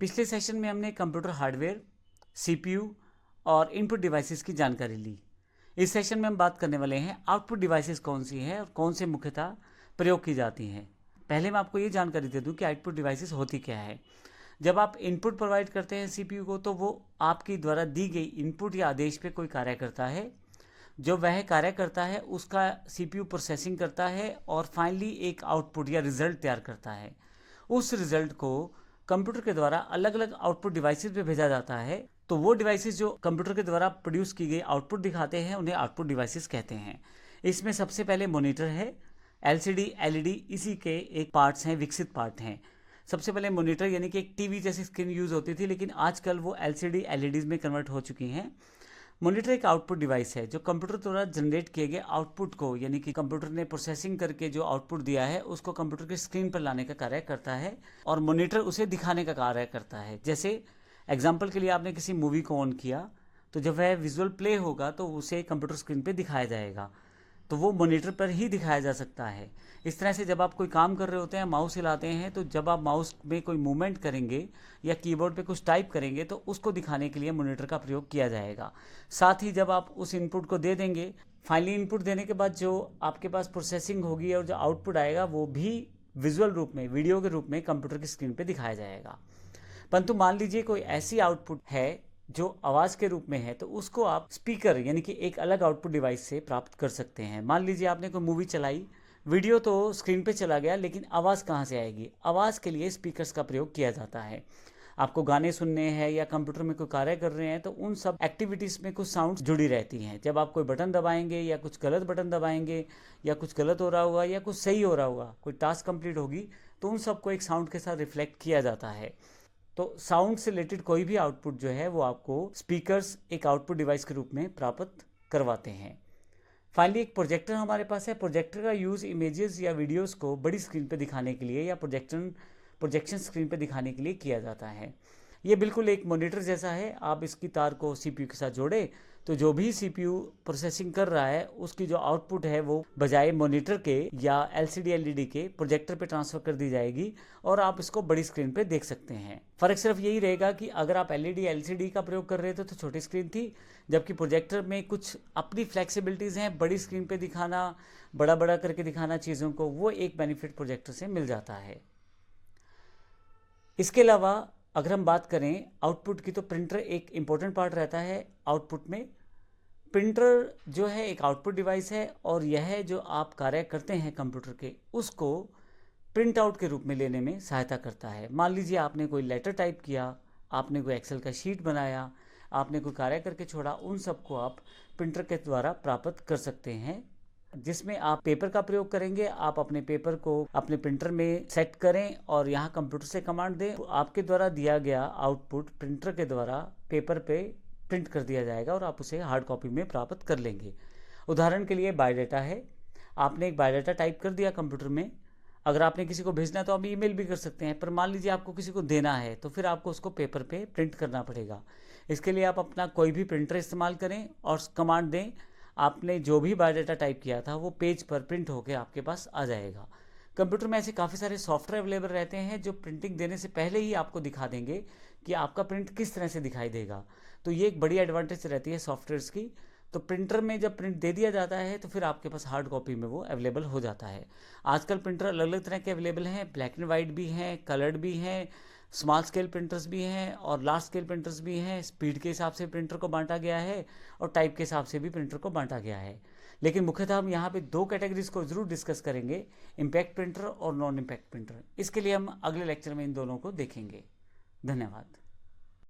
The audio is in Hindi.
पिछले सेशन में हमने कंप्यूटर हार्डवेयर, सीपीयू और इनपुट डिवाइसेस की जानकारी ली। इस सेशन में हम बात करने वाले हैं आउटपुट डिवाइसेस कौन सी हैं और कौन से मुख्यतः प्रयोग की जाती हैं। पहले मैं आपको ये जानकारी दे दूं कि आउटपुट डिवाइसेस होती क्या है। जब आप इनपुट प्रोवाइड करते हैं सीपीयू को, तो वो आपकी द्वारा दी गई इनपुट या आदेश पे कोई कार्य करता है। जो वह कार्य करता है उसका सीपीयू प्रोसेसिंग करता है और फाइनली एक आउटपुट या रिजल्ट तैयार करता है। उस रिजल्ट को कंप्यूटर के द्वारा अलग अलग आउटपुट डिवाइसेस पे भेजा जाता है। तो वो डिवाइसेस जो कंप्यूटर के द्वारा प्रोड्यूस की गई आउटपुट दिखाते हैं उन्हें आउटपुट डिवाइसेस कहते हैं। इसमें सबसे पहले मॉनिटर है, एलसीडी, एलईडी इसी के एक पार्ट्स हैं, विकसित पार्ट हैं। सबसे पहले मॉनिटर यानी कि एक टीवी जैसी स्क्रीन यूज़ होती थी, लेकिन आजकल वो एलसीडी, एलईडीज में कन्वर्ट हो चुकी हैं। मॉनिटर एक आउटपुट डिवाइस है जो कंप्यूटर द्वारा जनरेट किए गए आउटपुट को, यानी कि कंप्यूटर ने प्रोसेसिंग करके जो आउटपुट दिया है उसको कंप्यूटर की स्क्रीन पर लाने का कार्य करता है और मॉनिटर उसे दिखाने का कार्य करता है। जैसे एग्जांपल के लिए आपने किसी मूवी को ऑन किया तो जब वह विजुअल प्ले होगा तो उसे कंप्यूटर स्क्रीन पे दिखाया जाएगा, तो वो मॉनिटर पर ही दिखाया जा सकता है। इस तरह से जब आप कोई काम कर रहे होते हैं, माउस हिलाते हैं, तो जब आप माउस में कोई मूवमेंट करेंगे या कीबोर्ड पे कुछ टाइप करेंगे तो उसको दिखाने के लिए मॉनिटर का प्रयोग किया जाएगा। साथ ही जब आप उस इनपुट को दे देंगे, फाइनली इनपुट देने के बाद जो आपके पास प्रोसेसिंग होगी और जो आउटपुट आएगा वो भी विजुअल रूप में, वीडियो के रूप में कंप्यूटर की स्क्रीन पर दिखाया जाएगा। परंतु मान लीजिए कोई ऐसी आउटपुट है जो आवाज़ के रूप में है, तो उसको आप स्पीकर यानी कि एक अलग आउटपुट डिवाइस से प्राप्त कर सकते हैं। मान लीजिए आपने कोई मूवी चलाई, वीडियो तो स्क्रीन पे चला गया, लेकिन आवाज़ कहाँ से आएगी? आवाज़ के लिए स्पीकर्स का प्रयोग किया जाता है। आपको गाने सुनने हैं या कंप्यूटर में कोई कार्य कर रहे हैं तो उन सब एक्टिविटीज़ में कुछ साउंड्स जुड़ी रहती हैं। जब आप कोई बटन दबाएंगे या कुछ गलत बटन दबाएंगे या कुछ गलत हो रहा होगा या कुछ सही हो रहा होगा, कोई टास्क कंप्लीट होगी, तो उन सबको एक साउंड के साथ रिफ्लेक्ट किया जाता है। तो साउंड से रिलेटेड कोई भी आउटपुट जो है वो आपको स्पीकर्स एक आउटपुट डिवाइस के रूप में प्राप्त करवाते हैं। फाइनली एक प्रोजेक्टर हमारे पास है। प्रोजेक्टर का यूज़ इमेजेस या वीडियोस को बड़ी स्क्रीन पे दिखाने के लिए या प्रोजेक्शन स्क्रीन पे दिखाने के लिए किया जाता है। ये बिल्कुल एक मॉनिटर जैसा है। आप इसकी तार को सीपीयू के साथ जोड़े तो जो भी सीपीयू प्रोसेसिंग कर रहा है उसकी जो आउटपुट है वो बजाय मॉनिटर के या एलसीडी एलईडी के प्रोजेक्टर पे ट्रांसफ़र कर दी जाएगी और आप इसको बड़ी स्क्रीन पे देख सकते हैं। फ़र्क सिर्फ यही रहेगा कि अगर आप एलईडी एलसीडी का प्रयोग कर रहे थे तो छोटी स्क्रीन थी, जबकि प्रोजेक्टर में कुछ अपनी फ्लेक्सिबिलिटीज़ हैं, बड़ी स्क्रीन पर दिखाना, बड़ा बड़ा करके दिखाना चीज़ों को, वो एक बेनिफिट प्रोजेक्टर से मिल जाता है। इसके अलावा अगर हम बात करें आउटपुट की, तो प्रिंटर एक इम्पोर्टेंट पार्ट रहता है आउटपुट में। प्रिंटर जो है एक आउटपुट डिवाइस है और यह जो आप कार्य करते हैं कंप्यूटर के, उसको प्रिंट आउट के रूप में लेने में सहायता करता है। मान लीजिए आपने कोई लेटर टाइप किया, आपने कोई एक्सेल का शीट बनाया, आपने कोई कार्य करके छोड़ा, उन सबको आप प्रिंटर के द्वारा प्राप्त कर सकते हैं। जिसमें आप पेपर का प्रयोग करेंगे, आप अपने पेपर को अपने प्रिंटर में सेट करें और यहाँ कंप्यूटर से कमांड दें, तो आपके द्वारा दिया गया आउटपुट प्रिंटर के द्वारा पेपर पे प्रिंट कर दिया जाएगा और आप उसे हार्ड कॉपी में प्राप्त कर लेंगे। उदाहरण के लिए बायोडाटा है, आपने एक बायोडाटा टाइप कर दिया कंप्यूटर में। अगर आपने किसी को भेजना है तो आप ईमेल भी कर सकते हैं, पर मान लीजिए आपको किसी को देना है तो फिर आपको उसको पेपर पे प्रिंट करना पड़ेगा। इसके लिए आप अपना कोई भी प्रिंटर इस्तेमाल करें और कमांड दें, आपने जो भी बायोडाटा टाइप किया था वो पेज पर प्रिंट होकर आपके पास आ जाएगा। कंप्यूटर में ऐसे काफ़ी सारे सॉफ्टवेयर अवेलेबल रहते हैं जो प्रिंटिंग देने से पहले ही आपको दिखा देंगे कि आपका प्रिंट किस तरह से दिखाई देगा। तो ये एक बड़ी एडवांटेज रहती है सॉफ्टवेयर्स की। तो प्रिंटर में जब प्रिंट दे दिया जाता है तो फिर आपके पास हार्ड कॉपी में वो अवेलेबल हो जाता है। आजकल प्रिंटर अलग अलग तरह के अवेलेबल हैं, ब्लैक एंड वाइट भी हैं, कलर्ड भी हैं, स्मॉल स्केल प्रिंटर्स भी हैं और लार्ज स्केल प्रिंटर्स भी हैं। स्पीड के हिसाब से प्रिंटर को बांटा गया है और टाइप के हिसाब से भी प्रिंटर को बांटा गया है। लेकिन मुख्यतः हम यहाँ पे दो कैटेगरीज को ज़रूर डिस्कस करेंगे, इम्पैक्ट प्रिंटर और नॉन इम्पैक्ट प्रिंटर। इसके लिए हम अगले लेक्चर में इन दोनों को देखेंगे। धन्यवाद।